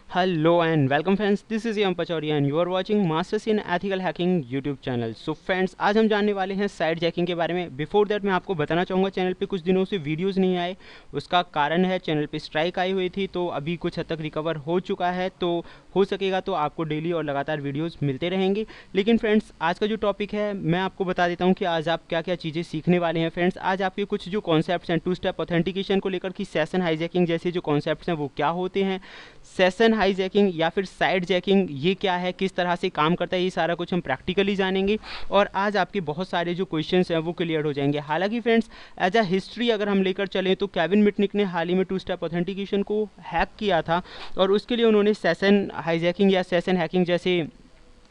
Hello and welcome friends, this is M Pachauri and you are watching Masters in Ethical Hacking YouTube channel. So friends, आज हम जानने वाले हैं site jacking के बारे में। बिफोर दैट मैं आपको बताना चाहूँगा, चैनल पे कुछ दिनों से वीडियोस नहीं आए। उसका कारण है चैनल पे स्ट्राइक आई हुई थी, तो अभी कुछ हद तक रिकवर हो चुका है। तो हो सकेगा तो आपको डेली और लगातार वीडियोज़ मिलते रहेंगे। लेकिन फ्रेंड्स, आज का जो टॉपिक है मैं आपको बता देता हूँ कि आज आप क्या क्या चीज़ें सीखने वाले हैं। फ्रेंड्स, आज आपके कुछ जो कॉन्सेप्ट्स हैं टू स्टेप ऑथेंटिकेशन को लेकर, कि सेशन हाईजैकिंग जैसे जो कॉन्सेप्ट्स हैं वो क्या होते हैं, सेशन हाईजैकिंग या फिर साइट जैकिंग ये क्या है, किस तरह से काम करता है, ये सारा कुछ हम प्रैक्टिकली जानेंगे। और आज आपके बहुत सारे जो क्वेश्चंस हैं वो क्लियर हो जाएंगे। हालांकि फ्रेंड्स, एज अ हिस्ट्री अगर हम लेकर चलें तो केविन मिटनिक ने हाल ही में टू स्टेप ऑथेंटिकेशन को हैक किया था, और उसके लिए उन्होंने सेशन हाईजैकिंग या सेशन हैकिंग जैसे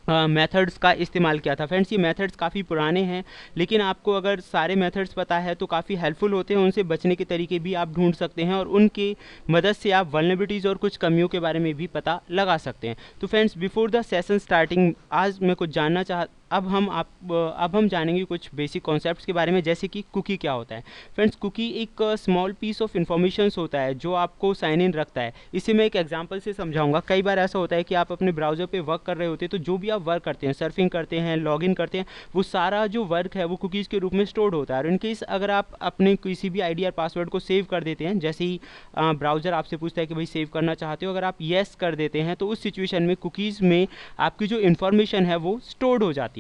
मेथड्स का इस्तेमाल किया था। फ्रेंड्स, ये मेथड्स काफ़ी पुराने हैं, लेकिन आपको अगर सारे मेथड्स पता है तो काफ़ी हेल्पफुल होते हैं। उनसे बचने के तरीके भी आप ढूंढ सकते हैं, और उनकी मदद से आप वल्नरेबिलिटीज़ और कुछ कमियों के बारे में भी पता लगा सकते हैं। तो friends, before the session starting आज मैं कुछ जानना अब हम जानेंगे कुछ बेसिक कॉन्सेप्ट्स के बारे में, जैसे कि कुकी क्या होता है। फ्रेंड्स, कुकी एक स्मॉल पीस ऑफ इन्फॉर्मेशन होता है जो आपको साइन इन रखता है। इसे मैं एक एग्जांपल से समझाऊंगा। कई बार ऐसा होता है कि आप अपने ब्राउज़र पे वर्क कर रहे होते हैं, तो जो भी आप वर्क करते हैं, सर्फिंग करते हैं, लॉगिन करते हैं, वो सारा जो वर्क है वो कुकीज़ के रूप में स्टोर्ड होता है। और इनकेस अगर आप अपने किसी भी आईडी और पासवर्ड को सेव कर देते हैं, जैसे ही ब्राउज़र आपसे पूछता है कि भाई सेव करना चाहते हो, अगर आप येस कर देते हैं तो उस सिचुएशन में कुकीज़ में आपकी जो इन्फॉर्मेशन है वो स्टोर्ड हो जाती है।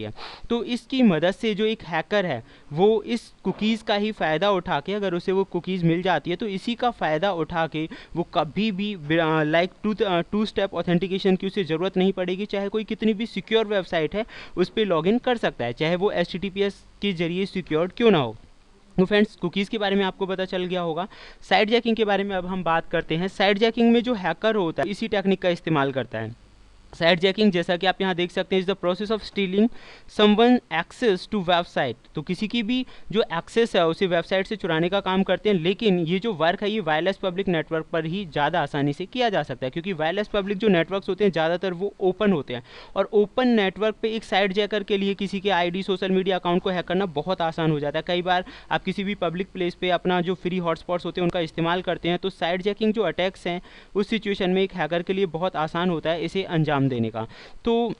तो इसकी मदद से जो एक हैकर है वो इस कुकीज़ का ही फ़ायदा उठा के, अगर उसे वो कुकीज़ मिल जाती है तो इसी का फ़ायदा उठा के वो कभी भी लाइक टू स्टेप ऑथेंटिकेशन की उसे ज़रूरत नहीं पड़ेगी। चाहे कोई कितनी भी सिक्योर वेबसाइट है उस पर लॉगिन कर सकता है, चाहे वो HTTPS के जरिए सिक्योर्ड क्यों ना हो। तो फ्रेंड्स, कुकीज़ के बारे में आपको पता चल गया होगा। साइट जैकिंग के बारे में अब हम बात करते हैं। साइट जैकिंग में जो हैकर होता है इसी टेक्निक का इस्तेमाल करता है। साइट जैकिंग, जैसा कि आप यहाँ देख सकते हैं, is the process of stealing someone access to website. तो किसी की भी जो एक्सेस है उसे वेबसाइट से चुराने का काम करते हैं। लेकिन ये जो वर्क है ये वायरलेस पब्लिक नेटवर्क पर ही ज़्यादा आसानी से किया जा सकता है, क्योंकि वायरलेस पब्लिक जो नेटवर्क्स होते हैं ज़्यादातर वो ओपन होते हैं, और ओपन नेटवर्क पे एक साइट जैकर के लिए किसी के आईडी, सोशल मीडिया अकाउंट को हैक करना बहुत आसान हो जाता है। कई बार आप किसी भी पब्लिक प्लेस पे अपना जो फ्री हॉटस्पॉट्स होते हैं उनका इस्तेमाल करते हैं, तो साइट जैकिंग जो अटैक्स हैं उस सिचुएशन में एक हैकर के लिए बहुत आसान होता है इसे अंजाम देने का। तो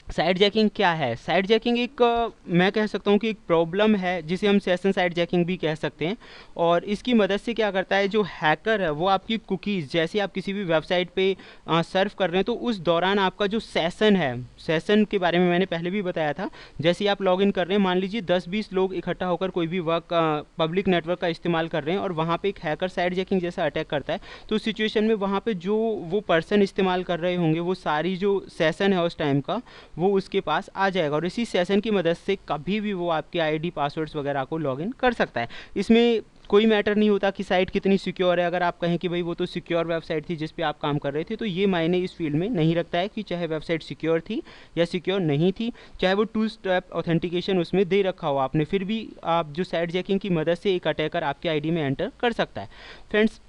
साइट जैकिंग क्या है? साइट जैकिंग एक मैं कह सकता हूँ कि एक प्रॉब्लम है जिसे हम सेशन साइट जैकिंग भी कह सकते हैं। और इसकी मदद से क्या करता है, जो हैकर है वो आपकी कुकीज़, जैसे आप किसी भी वेबसाइट पे सर्फ कर रहे हैं तो उस दौरान आपका जो सेशन है, सेशन के बारे में मैंने पहले भी बताया था। जैसे ही आप लॉगिन कर रहे हैं, मान लीजिए 10-20 लोग इकट्ठा होकर कोई भी पब्लिक नेटवर्क का इस्तेमाल कर रहे हैं, और वहाँ पर एक हैकर साइट जैकिंग जैसा अटैक करता है, तो उस सिचुएशन में वहाँ पर जो वो पर्सन इस्तेमाल कर रहे होंगे वो सारी जो सेशन है उस टाइम का वो उसके पास आ जाएगा, और इसी सेशन की मदद से कभी भी वो आपके आईडी, पासवर्ड्स वगैरह को लॉगिन कर सकता है। इसमें कोई मैटर नहीं होता कि साइट कितनी सिक्योर है। अगर आप कहें कि भाई वो तो सिक्योर वेबसाइट थी जिस पे आप काम कर रहे थे, तो ये मायने इस फील्ड में नहीं रखता है कि चाहे वेबसाइट सिक्योर थी या सिक्योर नहीं थी, चाहे वो टू स्टेप ऑथेंटिकेशन उसमें दे रखा हो आपने, फिर भी आप जो साइट जैकिंग की मदद से एक अटैकर आपके आईडी में एंटर कर सकता है। फ्रेंड्स,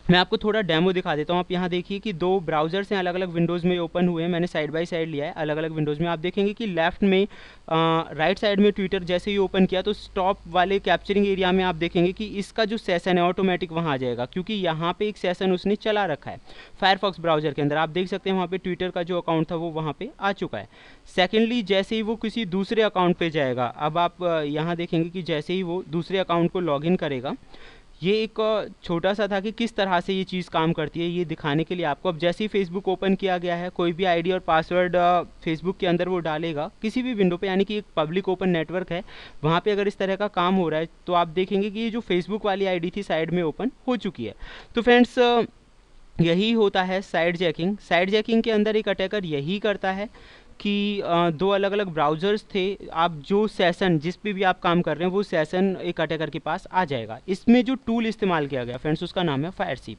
मैं आपको थोड़ा डेमो दिखा देता हूँ। आप यहाँ देखिए कि दो ब्राउज़र्स हैं, अलग अलग विंडोज़ में ओपन हुए हैं। मैंने साइड बाय साइड लिया है अलग अलग विंडोज़ में। आप देखेंगे कि लेफ्ट में राइट साइड में ट्विटर जैसे ही ओपन किया तो स्टॉप वाले कैप्चरिंग एरिया में आप देखेंगे कि इसका जो सेशन है ऑटोमेटिक वहाँ आ जाएगा, क्योंकि यहाँ पे एक सेशन उसने चला रखा है फायरफॉक्स ब्राउज़र के अंदर। आप देख सकते हैं वहाँ पे ट्विटर का जो अकाउंट था वो वहाँ पे आ चुका है। सेकेंडली, जैसे ही वो किसी दूसरे अकाउंट पर जाएगा, अब आप यहाँ देखेंगे कि जैसे ही वो दूसरे अकाउंट को लॉगिन करेगा, ये एक छोटा सा था कि किस तरह से ये चीज़ काम करती है ये दिखाने के लिए आपको। अब जैसे ही फेसबुक ओपन किया गया है, कोई भी आईडी और पासवर्ड फेसबुक के अंदर वो डालेगा किसी भी विंडो पे, यानी कि एक पब्लिक ओपन नेटवर्क है वहाँ पे अगर इस तरह का काम हो रहा है, तो आप देखेंगे कि ये जो फेसबुक वाली आईडी थी साइड में ओपन हो चुकी है। तो फ्रेंड्स, यही होता है साइट जैकिंग। साइट जैकिंग के अंदर एक अटैकर यही करता है कि दो अलग अलग ब्राउज़र्स थे, आप जो सेशन जिस पे भी आप काम कर रहे हैं वो सेशन एक अटैकर के पास आ जाएगा। इसमें जो टूल इस्तेमाल किया गया फ्रेंड्स उसका नाम है फायरसिप।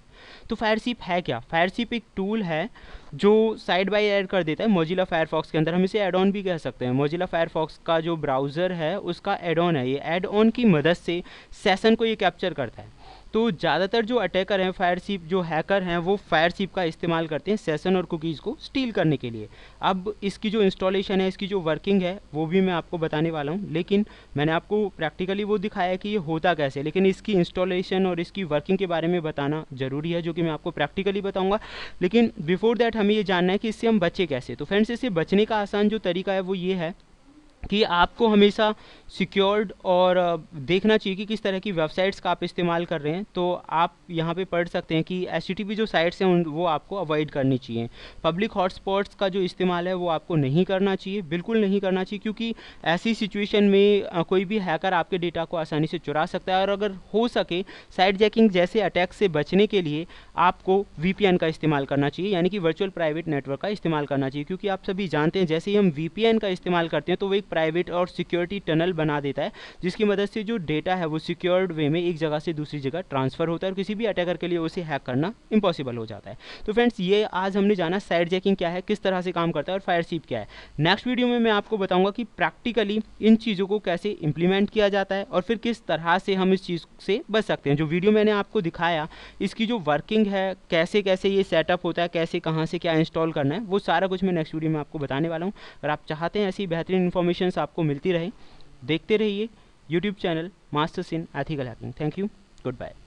तो फायरसिप है क्या? फायरसिप एक टूल है जो साइड बाय ऐड कर देता है मोजिला फायरफॉक्स के अंदर। हम इसे एड ऑन भी कह सकते हैं। मोजिला फायरफॉक्स का जो ब्राउज़र है उसका एड ऑन है, ये एड ऑन की मदद से सेशन को ये कैप्चर करता है। तो ज़्यादातर जो अटैकर हैं, फायरशिप जो हैकर हैं, वो फायरशिप का इस्तेमाल करते हैं सेशन और कुकीज़ को स्टील करने के लिए। अब इसकी जो इंस्टॉलेशन है, इसकी जो वर्किंग है, वो भी मैं आपको बताने वाला हूँ, लेकिन मैंने आपको प्रैक्टिकली वो दिखाया है कि ये होता कैसे, लेकिन इसकी इंस्टॉलेशन और इसकी वर्किंग के बारे में बताना ज़रूरी है, जो कि मैं आपको प्रैक्टिकली बताऊँगा। लेकिन बिफोर दैट हमें ये जानना है कि इससे हम बचे कैसे। तो फ्रेंड्स, इससे बचने का आसान जो तरीका है वो ये है कि आपको हमेशा सिक्योर्ड और देखना चाहिए कि किस तरह की वेबसाइट्स का आप इस्तेमाल कर रहे हैं। तो आप यहाँ पे पढ़ सकते हैं कि एचटीटीपी जो साइट्स हैं वो आपको अवॉइड करनी चाहिए। पब्लिक हॉटस्पॉट्स का जो इस्तेमाल है वो आपको नहीं करना चाहिए, बिल्कुल नहीं करना चाहिए, क्योंकि ऐसी सिचुएशन में कोई भी हैकर आपके डेटा को आसानी से चुरा सकता है। और अगर हो सके साइट जैकिंग जैसे अटैक से बचने के लिए आपको वीपीएन का इस्तेमाल करना चाहिए, यानी कि वर्चुअल प्राइवेट नेटवर्क का इस्तेमाल करना चाहिए, क्योंकि आप सभी जानते हैं जैसे ही हम वीपीएन का इस्तेमाल करते हैं तो वो एक प्राइवेट और सिक्योरिटी टनल बना देता है, जिसकी मदद से जो डेटा है वो सिक्योर्ड वे में एक जगह से दूसरी जगह ट्रांसफर होता है और किसी भी अटैकर के लिए उसे हैक करना इम्पॉसिबल हो जाता है। तो फ्रेंड्स, ये आज हमने जाना साइट जैकिंग क्या है, किस तरह से काम करता है और फायरशिप क्या है। नेक्स्ट वीडियो में मैं आपको बताऊंगा कि प्रैक्टिकली इन चीज़ों को कैसे इंप्लीमेंट किया जाता है और फिर किस तरह से हम इस चीज़ से बच सकते हैं। जो वीडियो मैंने आपको दिखाया, इसकी जो वर्किंग है, कैसे कैसे ये सेटअप होता है, कैसे कहाँ से क्या इंस्टॉल करना है, वो सारा कुछ मैं नेक्स्ट वीडियो में आपको बताने वाला हूँ। अगर आप चाहते हैं ऐसी बेहतरीन इन्फॉर्मेशन आपको मिलती रहे, देखते रहिए YouTube channel Masters in Ethical Hacking. Thank you, good bye.